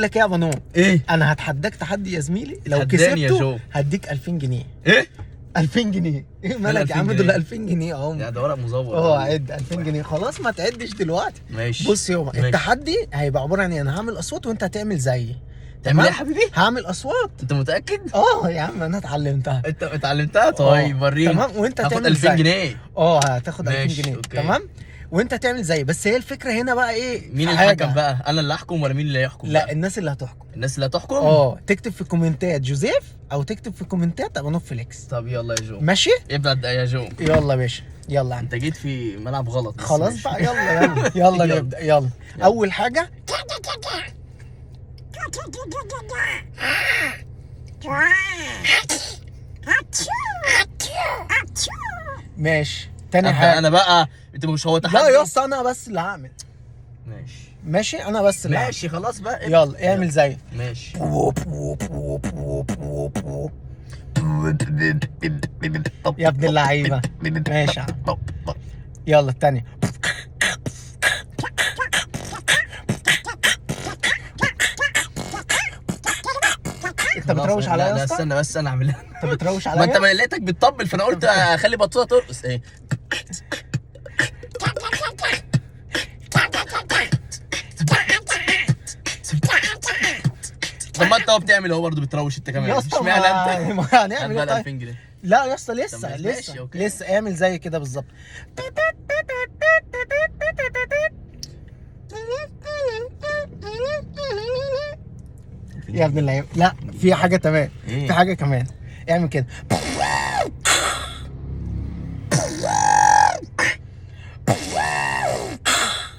لك ايه يا بنو؟ ايه؟ انا هتحداك تحدي يا زميلي، لو تحداني يا كسبته جو. هديك 2000 جنيه. ايه؟ 2000 جنيه؟ ايه مالك يا عم؟ دول 2000 جنيه اهو. لا ده ورق مزور. عد 2000 جنيه. خلاص ما تعدش دلوقتي. ماشي. بص يابا، ماشي. التحدي هيبقى عباره عن انا هعمل اصوات وانت هتعمل زيي. تعمل ايه يا حبيبي؟ هعمل اصوات. انت متاكد؟ يا عم انا اتعلمتها. انت اتعلمتها؟ طيب وريني. تمام، وانت هاخد هتعمل 2000 زي. جنيه. هتاخد 2000 ماشي، جنيه. أوكي. تمام، وانت تعمل زي. بس هي الفكره هنا بقى ايه؟ مين في الحكم حاجة. بقى؟ انا اللي احكم ولا مين اللي يحكم؟ لا بقى؟ الناس اللي هتحكم. الناس اللي هتحكم؟ تكتب في الكومنتات جوزيف او تكتب في الكومنتات ابو نوب فليكس. طب يلا يا جو. ماشي؟ ابدا يا جو. يلا يا باشا، يلا انت جيت في ملعب غلط. خلاص ماشي. بقى، يلا نبدا. يلا اول حاجه ماشي. تاني حاجه انا بقى انت مش هو تحدي؟ لا يا اسطى انا بس اللي هعمل. ماشي انا بس اللي هعمل. ماشي خلاص بقى. يلا اعمل زي. ماشي. يا ابن اللعيبه. ماشي يا عم. يلا التانية. انت بتروش عليا يا اسطى؟ استنى بس انا اعملها. انت بتروش ما عليا؟ انت لقيتك بتطبل فانا قلت اخلي بطوطه ترقص. ايه؟ طب ما انت هو بتعمل، هو برضه بتروش انت كمان. يا اسطى اشمعنى انت؟ ما هنعمل ايه بقى طيب؟ 2000 جنيه. لا يا اسطى طب لسه ماشي، لسه أوكي. لسه اعمل زي كده بالظبط. يا ابن اللعيبه. لا في حاجه تمام. إيه؟ في حاجه كمان. اعمل كده.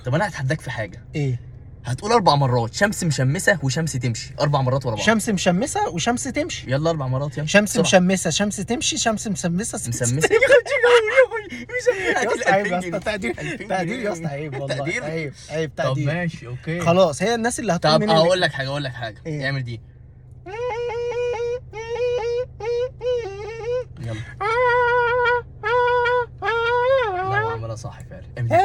طب انا هتحداك في حاجه. ايه؟ هتقول 4 مرات شمس مشمسه وشمس تمشي 4 مرات ورا بعض. شمس مشمسه وشمس تمشي. يلا 4 مرات يلا. شمس بسرعة. مشمسه شمس تمشي شمس مسمسه مسمسه. يا اسطى عيب يا اسطى. تقدير يا اسطى. عيب والله. تقدير؟ عيب طب تقدير. ماشي اوكي. خلاص هي الناس اللي هتقول طب مين هقول لك حاجه. إيه؟ اعمل دي. يلا. لا هو عملها صح فعلا. اعمل دي.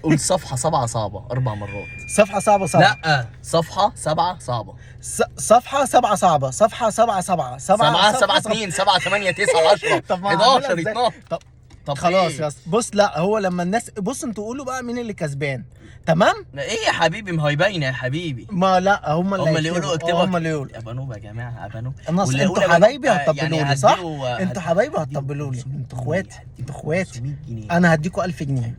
قول صفحة 7 صعبة 4 مرات. صفحة صعبة. لا صفحة 7 صعبة. صفحة 7 صعبة. صفحة 7 7 7 2 7 8 9 10 طب ما 11 أعملها إزاي؟ 12. طب خلاص إيه؟ يا اسطى. بص، لا هو لما الناس بص انتوا قولوا بقى مين اللي كسبان. تمام؟ ايه يا حبيبي؟ ما هي باينه يا حبيبي. ما لا هم اللي يقولوا اكتبوا. هم اللي يقولوا. ابانوب يا جماعه ابانوب. انتوا حبايبي هتطبلوا لي صح؟ يعني انتوا حبايبي هتطبلوا لي. انتوا اخواتي. انتوا اخواتي. 500 جنيه. انا هديكوا 1000 جنيه.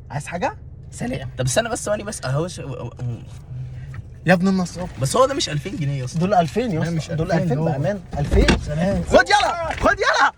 عايز حاجة؟ سلام. طب استنى بس ثواني بس اهو. يا ابن النصاب. بس هو ده مش 2000 جنيه يا اسطى. دول 2000 يا لا، مش اسطى. دول 2000 2000 هو. بامان. 2000. سلام. خد يلا.